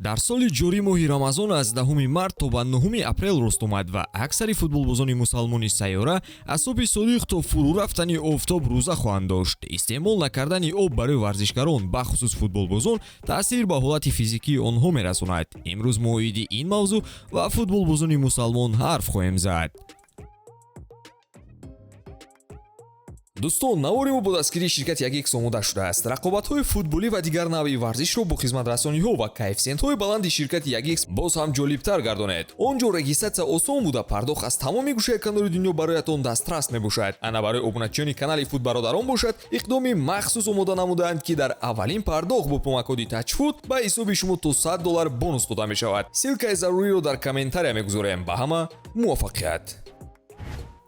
дар соли ҷорӣ моҳи рамазон аз 10 март то ба 9 апрел рост омад ва аксари футболбозони мусалмони сайёра аз соби содиқ то фурӯ рафтани офтоб рӯза хоҳанд дошт. истеъмол накардани об барои варзишгарон бахусус футболбозон таъсир ба ҳолати физикии онҳо мерасонад. имрӯз моҳиди ин мавзӯъ ва футболбозони мусалмон ҳарф хоҳем зад. дӯстон, навори мо бо дастгирии ширкати Ягекс омода шудааст. рақобатҳои футболӣ ва дигар навъи варзишро бо хизматрасониҳо ва коэффициентҳои баланди ширкати Ягекс боз ҳам ҷолибтар гардонед. он ҷо регистратсия осон буда пардохт аз тамоми гӯшаи канори дунё бароятон дастрас мебошад. ана барои обуначиёни канали Футбародарон бошад, иқдоми махсус омода намуданд ки дар аввалин пардохт бо кӯмаккоди таҷфут ба ҳисоби шумо то $100 бонус дода мешавад. силкаи заруриро дар комментария мегузорем. ба ҳама муваффақият.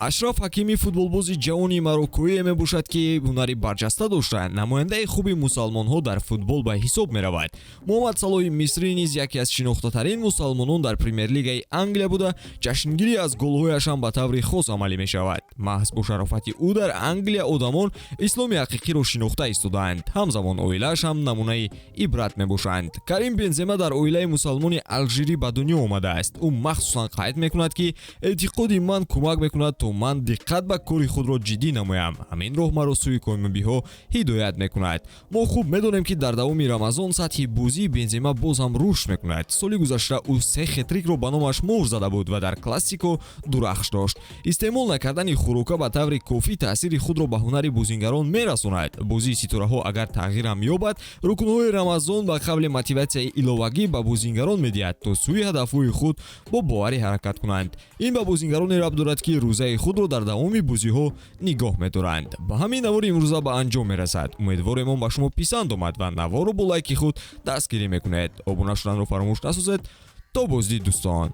ашраф ҳакими футболбози ҷавони мароккоие мебошад ки ҳунари барҷаста дошта намояндаи хуби мусалмонҳо дар футбол ба ҳисоб меравад. муҳаммад салоҳи мисрӣ низ яке аз шинохтатарин мусалмонон дар премер-лигаи англия буда ҷашнгирӣ аз голҳояшам ба таври хос амалӣ мешавад. маҳз бо шарофати ӯ дар англия одамон исломи ҳақиқиро шинохта истодаанд. ҳамзамон оилааш ҳам намунаи ибрат мебошанд. карим бензема дар оилаи мусалмони алжирӣ ба дунё омадааст. ӯ махсусан қайд мекунад ки эътиқоди ман кӯмак мекунад то ман диққат ба кори худро ҷиддӣ намоям. ҳамин роҳ маро сӯи комёбиҳо ҳидоят мекунад. мо хуб медонем ки дар давоми рамазон сатҳи бозии бензема боз ҳам рушд мекунад. соли гузашта ӯ 3 хетрикро ба номаш моҳр зада буд ва дар классико дурахш дошт. истеъмол накардани хӯрока ба таври кофӣ таъсири худро ба ҳунари бозингарон мерасонад. бозии ситораҳо агар тағйирам ёбад, рукнҳои рамазон ба қабли мотиватсияи иловагӣ ба бозингарон медиҳад то сӯи ҳадафҳои худ бо боварӣ ҳаракат кунанд. ин ба бозингароне рабт дорад ки рӯзаи худро дар давоми бозиҳо нигоҳ медоранд. ба ҳамин навори имрӯза ба анҷом мерасад. умедворем он ба шумо писанд омад ва наворро бо лайки худ дастгирӣ мекунед. обуна шуданро фаромӯш насозед. то боздид дӯстон.